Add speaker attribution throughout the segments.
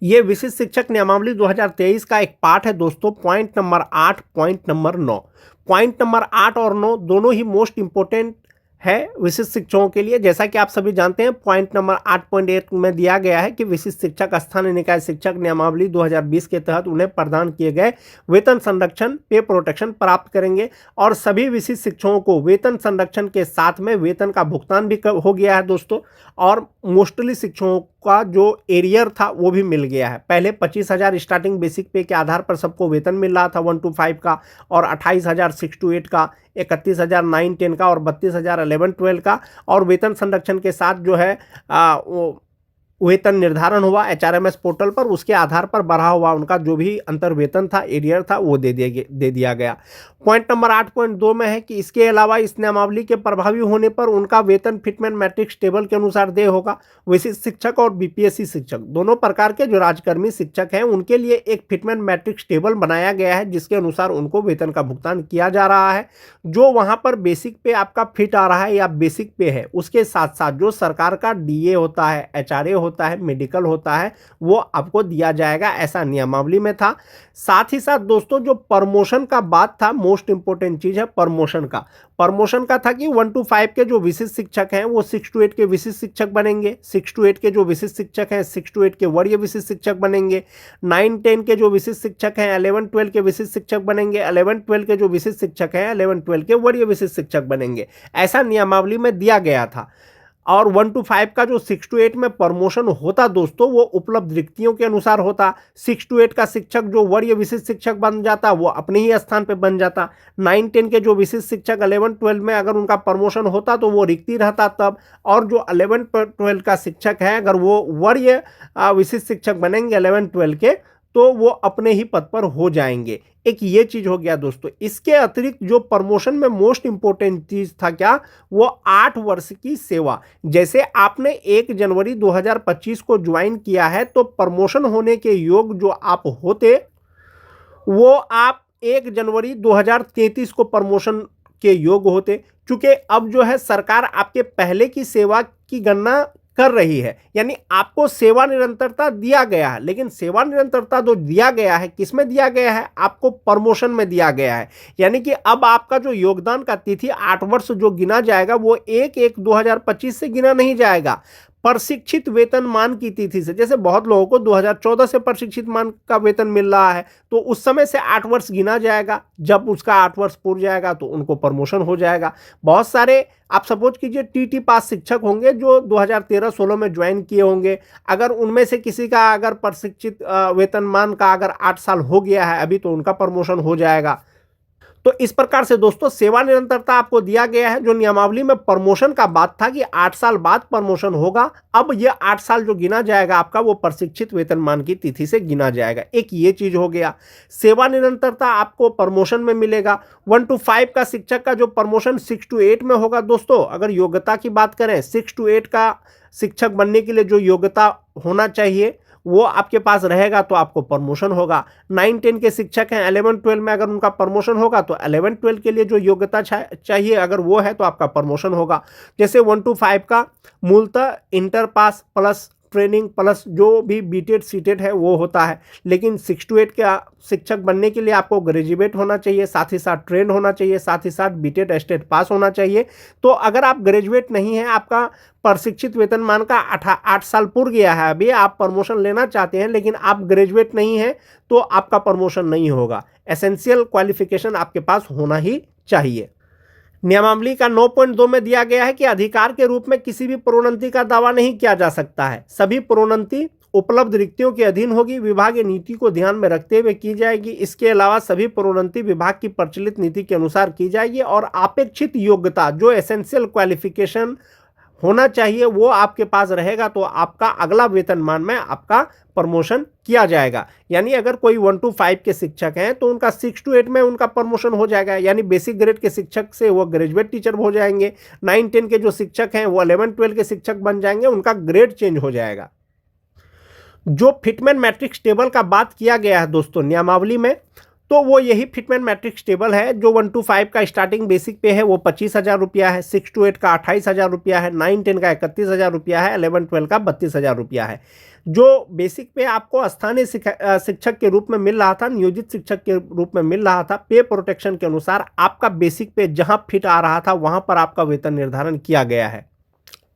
Speaker 1: ये विशिष्ट शिक्षक नियमावली 2023 का एक पार्ट है दोस्तों। Point number 8, point number 9। Point number 8 और 9 दोनों ही मोस्ट इंपोर्टेंट है विशिष्ट शिक्षकों के लिए। जैसा कि आप सभी जानते हैं, पॉइंट नंबर 8.1 में दिया गया है कि विशिष्ट शिक्षक स्थानीय निकाय शिक्षक नियमावली 2020 के तहत उन्हें प्रदान किए गए वेतन संरक्षण पे प्रोटेक्शन प्राप्त करेंगे, और सभी विशिष्ट शिक्षकों को वेतन संरक्षण के साथ में वेतन का भुगतान भी हो गया है दोस्तों। और मोस्टली शिक्षकों का जो एरियर था वो भी मिल गया है। पहले 25,000 स्टार्टिंग बेसिक पे के आधार पर सबको वेतन मिल रहा था 1 to 5 का, और 28,000 6 to 8 का, 31,000 9 10 का, और 32,000 11 12 का। और वेतन संरक्षण के साथ जो है वो वेतन निर्धारण हुआ HRMS पोर्टल पर, उसके आधार पर बढ़ा हुआ उनका जो भी अंतर वेतन था, एरियर था, वो दे दिया गया। पॉइंट नंबर 8.2 में है कि इसके अलावा इस नियमावली के प्रभावी होने पर उनका वेतन फिटमेंट मैट्रिक्स टेबल के अनुसार देय होगा। विशिष्ट शिक्षक और BPSC शिक्षक दोनों प्रकार के जो राजकर्मी शिक्षक हैं उनके लिए एक फिटमेंट मैट्रिक्स टेबल बनाया गया है, जिसके अनुसार उनको वेतन का भुगतान किया जा रहा है। जो वहां पर बेसिक पे आपका फिट आ रहा है या बेसिक पे है, उसके साथ साथ जो सरकार का DA होता है, HRA होता है, मेडिकल होता है, वो आपको दिया जाएगा, ऐसा नियमावली में था। साथ ही साथ दोस्तों जो प्रमोशन का बात था, मोस्ट इंपोर्टेंट चीज है प्रमोशन का था कि 1 to 5 के जो विशिष्ट शिक्षक हैं वो 6 to 8 के विशिष्ट शिक्षक बनेंगे, 6 to 8 के जो विशिष्ट शिक्षक हैं 6 to 8 के वरीय विशिष्ट शिक्षक बनेंगे, 9 10 के जो विशिष्ट शिक्षक हैं 11 12 के विशिष्ट शिक्षक बनेंगे, 11 12 के जो विशिष्ट शिक्षक हैं 11 12 के वरीय विशिष्ट शिक्षक बनेंगे, ऐसा नियमावली में दिया गया था। और 1 to 5 का जो 6 to 8 में प्रमोशन होता दोस्तों, वो उपलब्ध रिक्तियों के अनुसार होता। 6 to 8 का शिक्षक जो वरीय विशिष्ट शिक्षक बन जाता, वो अपने ही स्थान पे बन जाता। 9 10 के जो विशिष्ट शिक्षक 11 12 में अगर उनका प्रमोशन होता तो वो रिक्ति रहता तब। और जो 11 12 का शिक्षक है, अगर वो वरीय विशिष्ट शिक्षक बनेंगे 11 12 के, तो वो अपने ही पद पर हो जाएंगे। एक ये चीज हो गया दोस्तों। इसके अतिरिक्त जो प्रमोशन में मोस्ट इंपोर्टेंट चीज था क्या, वो 8 वर्ष की सेवा। जैसे आपने 1 जनवरी 2025 को ज्वाइन किया है, तो प्रमोशन होने के योग जो आप होते, वो आप 1 जनवरी 2033 को प्रमोशन के योग होते। चूंकि अब जो है सरकार आपके पहले की सेवा की गणना कर रही है, यानी आपको सेवा निरंतरता दिया गया है, लेकिन सेवा निरंतरता जो दिया गया है किसमें दिया गया है, आपको प्रमोशन में दिया गया है। यानी कि अब आपका जो योगदान का तिथि 8 वर्ष जो गिना जाएगा, वो 1/1/2025 से गिना नहीं जाएगा, प्रशिक्षित वेतनमान की तिथि से। जैसे बहुत लोगों को 2014 से प्रशिक्षित मान का वेतन मिल रहा है, तो उस समय से 8 वर्ष गिना जाएगा। जब उसका 8 वर्ष पूर्ण जाएगा तो उनको प्रमोशन हो जाएगा। बहुत सारे आप सपोज कीजिए TT पास शिक्षक होंगे जो 2013-16 में ज्वाइन किए होंगे। अगर उनमें से किसी का अगर प्रशिक्षित वेतनमान का अगर 8 साल हो गया है अभी, तो उनका प्रमोशन हो जाएगा। तो इस प्रकार से दोस्तों सेवा निरंतरता आपको दिया गया है। जो नियमावली में प्रमोशन का बात था कि 8 साल बाद प्रमोशन होगा, अब ये 8 साल जो गिना जाएगा आपका, वो प्रशिक्षित वेतनमान की तिथि से गिना जाएगा। एक ये चीज हो गया। सेवा निरंतरता आपको प्रमोशन में मिलेगा। 1 to 5 का शिक्षक का जो प्रमोशन 6 to 8 में होगा दोस्तों। अगर योग्यता की बात करें, 6 to 8 का शिक्षक बनने के लिए जो योग्यता होना चाहिए वो आपके पास रहेगा तो आपको प्रमोशन होगा। 9 10 के शिक्षक हैं 11 12 में, अगर उनका प्रमोशन होगा तो 11 12 के लिए जो योग्यता चाहिए अगर वो है तो आपका प्रमोशन होगा। जैसे 1 to 5 का मूलतः inter pass plus training plus जो भी BTET CTET है वो होता है, लेकिन 6 to 8 का शिक्षक बनने के लिए आपको ग्रेजुएट होना चाहिए, साथ ही साथ ट्रेन होना चाहिए, साथ ही साथ BTET स्टेट पास होना चाहिए। तो अगर आप ग्रेजुएट नहीं हैं, आपका प्रशिक्षित वेतनमान का 8 साल पूर्ण गया है, अभी आप प्रमोशन लेना चाहते हैं लेकिन आप ग्रेजुएट नहीं हैं, तो आपका प्रमोशन नहीं होगा। एसेंशियल क्वालिफिकेशन आपके पास होना ही चाहिए। नियमावली का 9.2 में दिया गया है कि अधिकार के रूप में किसी भी प्रोन्नति का दावा नहीं किया जा सकता है। सभी प्रोन्नति उपलब्ध रिक्तियों के अधीन होगी, विभागीय नीति को ध्यान में रखते हुए की जाएगी। इसके अलावा सभी प्रोन्नति विभाग की प्रचलित नीति के अनुसार की जाएगी, और अपेक्षित योग्यता जो एसेंशियल क्वालिफिकेशन होना चाहिए वो आपके पास रहेगा, तो आपका अगला वेतनमान में आपका प्रमोशन किया जाएगा। यानी अगर कोई 1 to 5 के शिक्षक हैं तो उनका 6 to 8 में उनका प्रमोशन हो जाएगा, यानी बेसिक ग्रेड के शिक्षक से वो ग्रेजुएट टीचर हो जाएंगे। 9 10 के जो शिक्षक हैं वो 11 12 के शिक्षक बन जाएंगे, उनका ग्रेड चेंज हो जाएगा। जो फिटमेंट मैट्रिक्स टेबल का बात किया गया है दोस्तों नियमावली में, तो वो यही फिटमेन मैट्रिक्स टेबल है। जो 1 to 5 का स्टार्टिंग बेसिक पे है वो 25,000 रुपया है, 6 to 8 का 28,000 रुपया है, 9-10 का 31,000 रुपया है, 11-12 का 32,000 रुपया है। जो बेसिक पे आपको स्थानीय शिक्षक के रूप में मिल रहा था, नियोजित शिक्षक के रूप में मिल रहा था, पे प्रोटेक्शन के अनुसार आपका बेसिक पे जहां फिट आ रहा था वहां पर आपका वेतन निर्धारण किया गया है।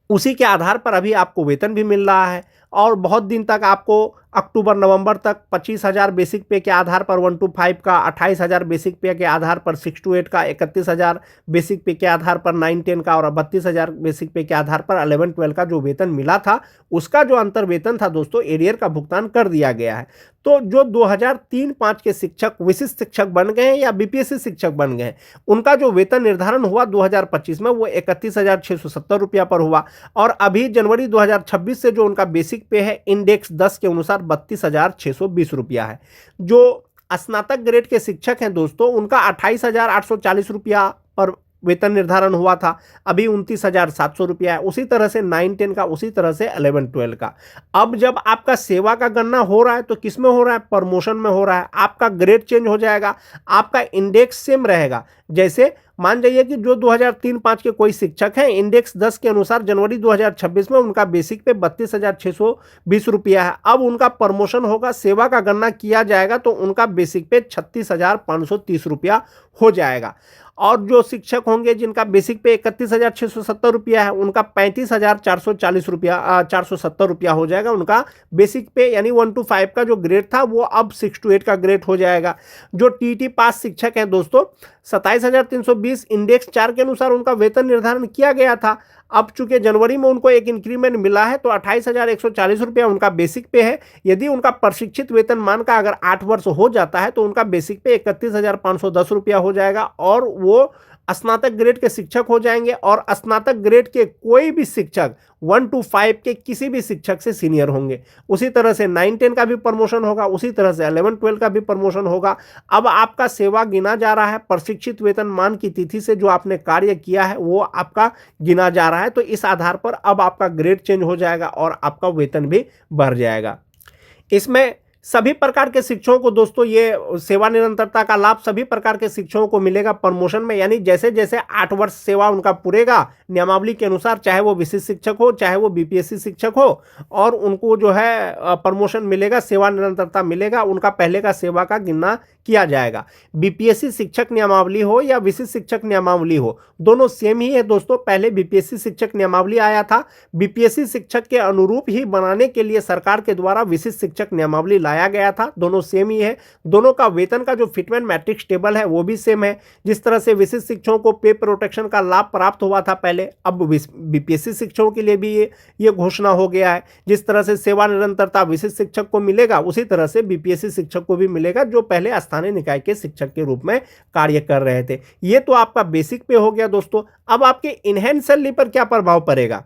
Speaker 1: उसी के आधार पर अभी आपको वेतन भी मिल रहा है और बहुत दिन तक आपको अक्टूबर नवंबर तक 25,000 बेसिक पे के आधार पर 1 to 5 का, 28,000 बेसिक पे के आधार पर 6 to 8 का, 31,000 बेसिक पे के आधार पर 9-10 का और 32,000 बेसिक पे के आधार पर 11-12 का जो वेतन मिला था उसका जो अंतर वेतन था दोस्तों, एरियर का भुगतान कर दिया गया है। तो जो 2003-05 के शिक्षक विशिष्ट शिक्षक बन गए हैं या बीपीएससी शिक्षक बन गए हैं, उनका जो वेतन निर्धारण हुआ 2025 में वो 31,670 रुपया पर हुआ और अभी जनवरी 2026 से जो उनका बेसिक पे है इंडेक्स 10 के अनुसार 32,620 रुपया है। जो स्नातक ग्रेड के शिक्षक हैं दोस्तों, उनका 28,840 रुपया पर वेतन निर्धारण हुआ था, अभी 29,700 रुपया है। उसी तरह से 9-10 का, उसी तरह से 11-12 का। अब जब आपका सेवा का गणना हो रहा है तो किस में हो रहा है? प्रमोशन में हो रहा है। आपका ग्रेड चेंज हो जाएगा, आपका इंडेक्स सेम रहेगा। जैसे मान जाइए कि जो 2003-05 के कोई शिक्षक हैं, इंडेक्स 10 के अनुसार जनवरी 2026 में उनका बेसिक पे 32,620 रुपया है। अब उनका प्रमोशन होगा, सेवा का गणना किया जाएगा तो उनका बेसिक पे 36,530 रुपया हो जाएगा। और जो शिक्षक होंगे जिनका बेसिक पे 31,670 रुपया है, उनका 35,440 रुपया 470 रुपया हो जाएगा उनका बेसिक पे। यानी 1 to 5 का जो ग्रेड था वो अब 6 to 8 का ग्रेड हो जाएगा। जो टीटी पास शिक्षक हैं दोस्तों, 27,320 इंडेक्स 4 के अनुसार उनका वेतन निर्धारण किया गया था। अब चूंकि जनवरी में उनको एक इंक्रीमेंट मिला है तो 28,140 रुपया उनका बेसिक पे है। यदि उनका प्रशिक्षित वेतन मान का अगर 8 वर्ष हो जाता है तो उनका बेसिक पे 31,510 रुपया हो जाएगा और वो स्नातक ग्रेड के शिक्षक हो जाएंगे। और स्नातक ग्रेड के कोई भी शिक्षक 1 to 5 के किसी भी शिक्षक से सीनियर होंगे। उसी तरह से 9-10 का भी प्रमोशन होगा, उसी तरह से 11-12 का भी प्रमोशन होगा। अब आपका सेवा गिना जा रहा है, प्रशिक्षित वेतन मान की तिथि से जो आपने कार्य किया है वो आपका गिना जा रहा है। तो इस आधार पर अब आपका ग्रेड चेंज हो जाएगा और आपका वेतन भी बढ़ जाएगा। इसमें सभी प्रकार के शिक्षकों को दोस्तों ये सेवा निरंतरता का लाभ सभी प्रकार के शिक्षकों को मिलेगा प्रमोशन में। यानी जैसे जैसे 8 वर्ष सेवा उनका पूरेगा नियमावली के अनुसार, चाहे वो विशिष्ट शिक्षक हो चाहे वो बीपीएससी शिक्षक हो, और उनको जो है प्रमोशन मिलेगा, सेवा निरंतरता मिलेगा। उनका पहले का सेवा का गिनना किया जाएगा। बीपीएससी शिक्षक नियमावली हो या विशिष्ट शिक्षक नियमावली हो, दोनों सेम ही है दोस्तों। पहले बीपीएससी शिक्षक नियमावली आया था, बीपीएससी शिक्षक के अनुरूप ही बनाने के लिए सरकार के द्वारा विशिष्ट शिक्षक नियमावली लाया गया था। दोनों सेम ही है। दोनों का वेतन का जो फिटमेन मैट्रिक्स टेबल है वो भी सेम है। जिस तरह से विशिष्ट शिक्षकों को पे प्रोटेक्शन का लाभ प्राप्त हुआ था पहले, अब बीपीएससी शिक्षकों के लिए भी ये घोषणा हो गया है। जिस तरह से सेवा निरंतरता विशिष्ट शिक्षक को मिलेगा उसी तरह से बीपीएससी शिक्षक को भी मिलेगा, जो पहले स्थानीय निकाय के शिक्षक के रूप में कार्य कर रहे थे। ये तो आपका बेसिक पे हो गया दोस्तों। अब आपके इनहैंस सैलरी पर क्या प्रभाव पड़ेगा?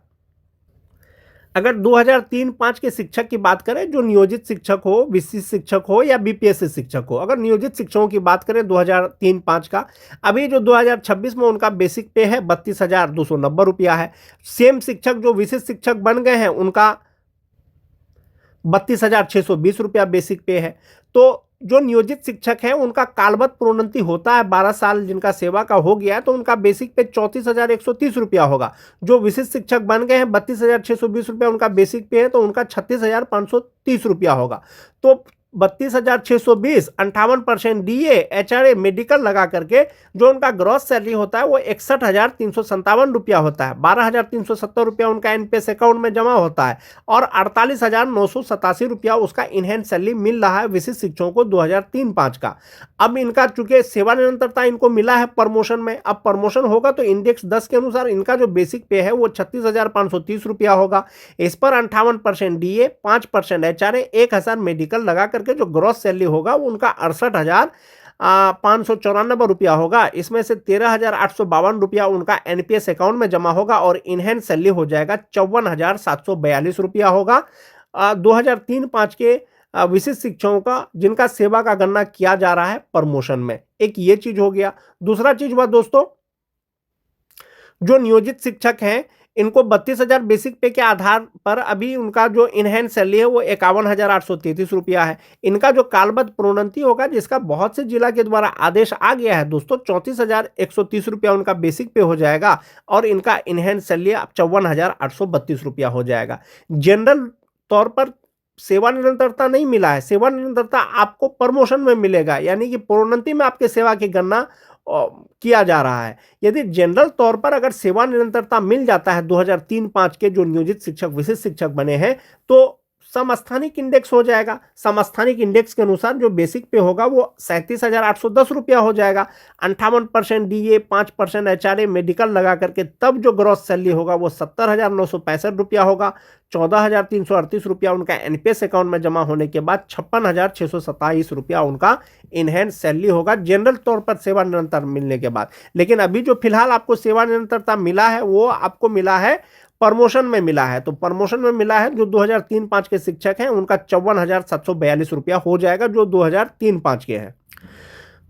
Speaker 1: अगर 2003-05 के शिक्षक की बात करें, जो नियोजित शिक्षक हो, विशिष्ट शिक्षक हो या बीपीएससी शिक्षक हो, अगर नियोजित शिक्षकों की बात करें 2003-05 का, अभी जो 2026 में उनका बेसिक पे है 32,290 रुपया है। सेम शिक्षक जो विशिष्ट शिक्षक बन गए हैं उनका 32,620 रुपया बेसिक पे है। तो जो नियोजित शिक्षक हैं उनका कालबद्ध प्रोन्नति होता है, 12 साल जिनका सेवा का हो गया है तो उनका बेसिक पे 34,130 रुपया होगा। जो विशिष्ट शिक्षक बन गए हैं 32,620 रुपया उनका बेसिक पे है तो उनका 36,530 रुपया होगा। तो 32,620 58% डीए एचआरए मेडिकल लगा करके जो उनका ग्रॉस सैलरी होता है वो 61,357 रुपया होता है। 12,370 रुपया उनका एनपीएस अकाउंट में जमा होता है और 48,987 रुपया उसका इनहैंस सैलरी मिल रहा है विशिष्ट शिक्षकों को 2003-05 का। अब इनका चूंकि सेवा निरंतरता इनको मिला है प्रमोशन में, अब प्रमोशन होगा तो इंडेक्स 10 के अनुसार इनका जो बेसिक पे है वो 36,530 रुपया होगा। इस पर 58% डीए, 5% एचआरए, 1,000 मेडिकल लगा करके जो ग्रॉस सैलरी होगा वो उनका 68,594 रुपया होगा। इसमें से 13,852 रुपया उनका एनपीएस अकाउंट में जमा होगा और इनहैंस सैलरी हो जाएगा 54,742 रुपया होगा। 2003-05 के विशिष्ट शिक्षकों का जिनका सेवा का गणना किया जा रहा है प्रमोशन में। एक ये चीज हो गया। दूसरा चीज हुआ दोस्तों, जो नियोजित शिक्षक हैं इनको 32,000 बेसिक पे के आधार पर अभी उनका जो इनहैंस सैलरी है वो 51,833 रुपया है। इनका जो कालबद्ध प्रोन्नति होगा, जिसका बहुत से जिला के द्वारा आदेश आ गया है दोस्तों, 34,130 रुपया उनका बेसिक पे हो जाएगा और इनका इनहैंस सैलरी 54,832 रुपया हो जाएगा। जनरल तौर पर सेवा निरंतरता नहीं मिला है, सेवा निरंतरता आपको प्रमोशन में मिलेगा, यानी कि प्रोन्नति में आपके सेवा की गणना किया जा रहा है। यदि जनरल तौर पर अगर सेवा निरंतरता मिल जाता है 2003-5 के जो नियोजित शिक्षक विशिष्ट शिक्षक बने हैं, तो समस्थानिक इंडेक्स हो जाएगा। समस्थानिक इंडेक्स के अनुसार जो बेसिक पे होगा वो 37,810 रुपया हो जाएगा। 58% डीए, 5% एचआरए मेडिकल लगा करके तब जो ग्रॉस सैलरी होगा वो 70,965 रुपया होगा। 14,338 रुपया उनका एनपीएस अकाउंट में जमा होने के बाद 56,627 रुपया उनका इनहैंस सैलरी होगा जनरल तौर पर सेवा निरंतर मिलने के बाद। लेकिन अभी जो फिलहाल आपको सेवा निरंतरता मिला है वो आपको मिला है प्रमोशन में मिला है। तो प्रमोशन में मिला है जो 2003-5 के शिक्षक हैं उनका 54,742 रुपया हो जाएगा, जो 2003-5 के हैं।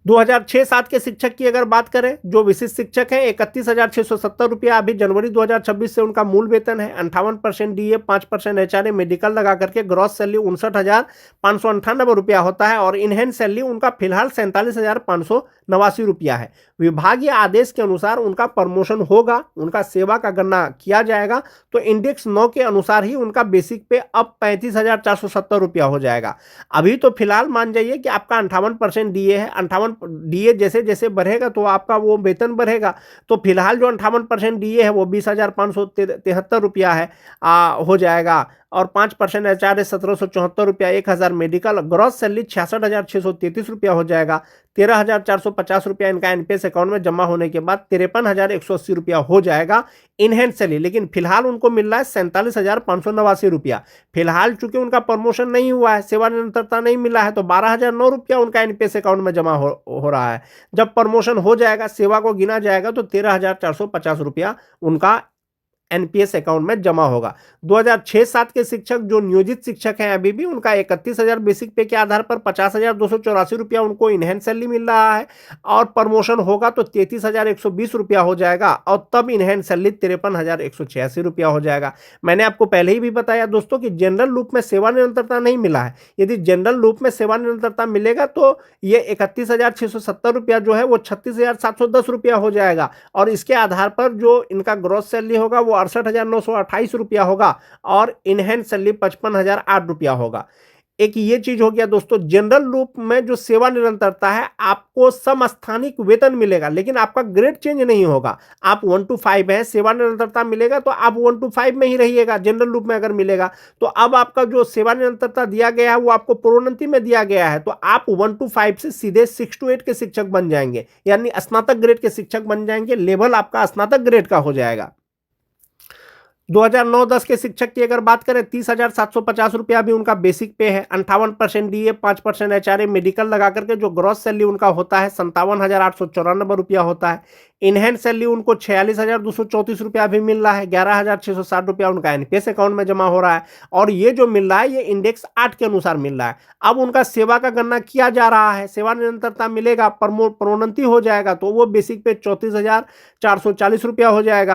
Speaker 1: 2006-7 के शिक्षक की अगर बात करें, जो विशिष्ट शिक्षक हैं 31,670 रुपया अभी जनवरी 2026 से उनका मूल वेतन है। 58% डीए, 5% एचआरए मेडिकल लगा करके ग्रॉस सैलरी 59,598 रुपया होता है और इनहैंस सैलरी उनका फिलहाल 47,589 रुपया है। विभागीय आदेश के अनुसार उनका प्रमोशन होगा, उनका सेवा का गणना किया जाएगा तो इंडेक्स 9 के अनुसार ही उनका बेसिक पे अब 35,470 रुपया हो जाएगा। अभी तो फिलहाल मान जाइए कि आपका 58% डीए है, 58 डीए जैसे जैसे बढ़ेगा तो आपका वो वेतन बढ़ेगा। तो फिलहाल जो 58% डीए है वो 20,573 रुपया है हो जाएगा और 5% एचआरए 1,774 रुपया, 1,000 मेडिकल, ग्रॉस सैलरी 66,633 रुपया हो जाएगा। 13,450 रुपया इनका एनपीएस अकाउंट में जमा होने के बाद 53,180 रुपया हो जाएगा इनहैंस सैलरी। लेकिन फिलहाल उनको मिल रहा है 47,589 रुपया। फिलहाल चूंकि उनका प्रमोशन नहीं हुआ है, सेवा निरंतरता नहीं मिला है, तो 12,009 रुपया उनका एनपीएस अकाउंट में जमा हो रहा है। जब प्रमोशन हो जाएगा, सेवा को गिना जाएगा तो 13,450 रुपया उनका एनपीएस अकाउंट में जमा होगा। 2006-7 के शिक्षक जो नियोजित शिक्षक हैं अभी भी उनका 31,000 बेसिक पे के आधार पर 50,284 रुपया उनको इनहैंस सैलरी मिल रहा है और प्रमोशन होगा तो 33,120 रुपया हो जाएगा और तब इनहैंस सैलरी 53,186 रुपया हो जाएगा। मैंने आपको पहले ही भी बताया दोस्तों कि जनरल लूप में सेवा निरंतरता नहीं मिला है। यदि जनरल लूप में सेवा निरंतरता मिलेगा तो ये 31,670 रुपया जो है वो 36,710 रुपया हो जाएगा और इसके आधार पर जो इनका ग्रॉस सैलरी होगा वो 68,928 रुपया होगा और इनहैंस सैलरी 55,008 रुपया होगा। एक ये चीज हो गया दोस्तों, जनरल लूप में जो सेवा निरंतरता है आपको समस्थानिक वेतन मिलेगा लेकिन आपका ग्रेड चेंज नहीं होगा। आप 1 to 5 है, सेवा निरंतरता मिलेगा तो आप 1 to 5 में ही रहिएगा। जनरल लूप में अगर मिलेगा तो अब आपका जो सेवा निरंतरता दिया गया है वो आपको प्रोन्नति में दिया गया है, तो आप 1 to 5 से सीधे 6 to 8 के शिक्षक बन जाएंगे, यानी स्नातक ग्रेड के शिक्षक बन जाएंगे। लेवल आपका स्नातक ग्रेड का हो जाएगा। 2009-10 के शिक्षक की अगर बात करें 30,750 रुपया भी उनका बेसिक पे है। 58% डीए, 5% एचआरए मेडिकल लगा करके जो ग्रॉस सैलरी उनका होता है 57,894 रुपया होता है। इनहैंस सैलरी उनको 46,234 रुपया भी मिल रहा है। 11,660 रुपया उनका एनपीएस अकाउंट में जमा हो रहा है और ये जो मिल रहा है ये इंडेक्स 8 के अनुसार मिल रहा है। अब उनका सेवा का गणना किया जा रहा है, सेवा निरंतरता मिलेगा, प्रोन्नति हो जाएगा तो वो बेसिक पे 34,440 रुपया हो जाएगा।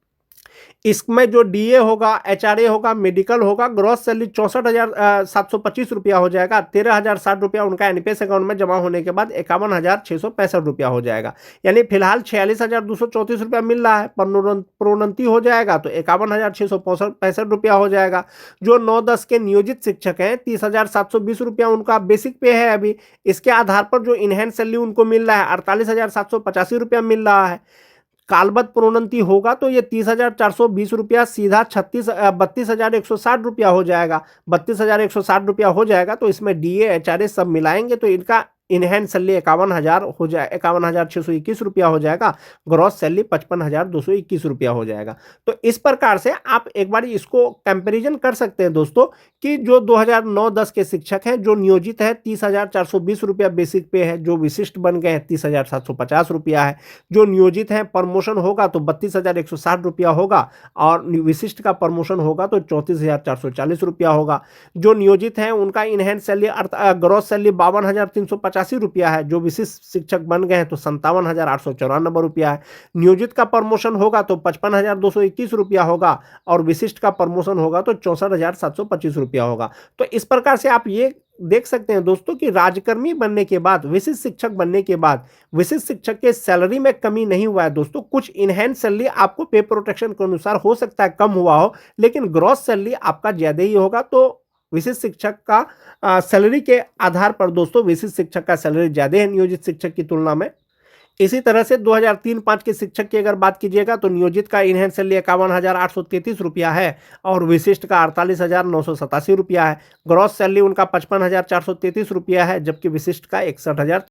Speaker 1: इसमें जो डीए होगा, एचआरए होगा, मेडिकल होगा, ग्रॉस सैलरी 64,725 रुपया हो जाएगा। 13,060 रुपया उनका एनपीएस अकाउंट में जमा होने के बाद 51,665 रुपया हो जाएगा। यानी फिलहाल 46,234 रुपया मिल रहा है, प्रोन्नति हो जाएगा तो 51,665 रुपया हो जाएगा। जो 9-10 के नियोजित शिक्षक हैं 30,720 रुपया उनका बेसिक पे है अभी। इसके आधार पर जो इनहैंस सैलरी उनको मिल रहा है 48,785 रुपया मिल रहा है। कालबद्ध प्रोन्नति होगा तो ये 30,420 रुपया सीधा 32,160 रुपया हो जाएगा। 32,160 रुपया हो जाएगा तो इसमें डीए एचआरए सब मिलाएंगे तो इनका इनहैंस सैलरी 51,000 हो जाए, 51,621 रुपया हो जाएगा। ग्रॉस सैलरी 55,221 रुपया हो जाएगा। तो इस प्रकार से आप एक बार इसको कंपैरिजन कर सकते हैं दोस्तों कि जो 2009-10 के शिक्षक हैं जो नियोजित है 30,420 रुपया बेसिक पे है, जो विशिष्ट बन गए हैं 30,750 रुपया है। जो नियोजित हैं प्रमोशन होगा तो 32,160 रुपया होगा और विशिष्ट का प्रमोशन होगा तो 34,440 रुपया होगा। जो नियोजित हैं उनका इनहैंस सैलरी ग्रॉस सैलरी 52,350 रुपया है। जो विशिष्ट शिक्षक बन गए हैं तो 57,894 रुपया है। नियोजित का प्रमोशन होगा तो 55,221 रुपया होगा और विशिष्ट का प्रमोशन होगा तो 64,725 रुपया होगा। तो इस प्रकार से आप ये देख सकते हैं दोस्तों कि राजकर्मी बनने के बाद, विशिष्ट शिक्षक बनने के बाद विशिष्ट शिक्षक के सैलरी में कमी नहीं हुआ है दोस्तों। कुछ इनहैंस सैलरी आपको पे प्रोटेक्शन के अनुसार हो सकता है कम हुआ हो, लेकिन ग्रॉस सैलरी आपका ज्यादा ही होगा। तो विशिष्ट शिक्षक का सैलरी के आधार पर दोस्तों विशिष्ट शिक्षक का सैलरी ज्यादा है नियोजित शिक्षक की तुलना में। इसी तरह से 2003-05 के शिक्षक की अगर बात कीजिएगा तो नियोजित का इनहैंस सैलरी 51,833 रुपया है और विशिष्ट का 48,987 रुपया है। ग्रॉस सैलरी उनका 55,433 रुपया है, जबकि विशिष्ट का 61,000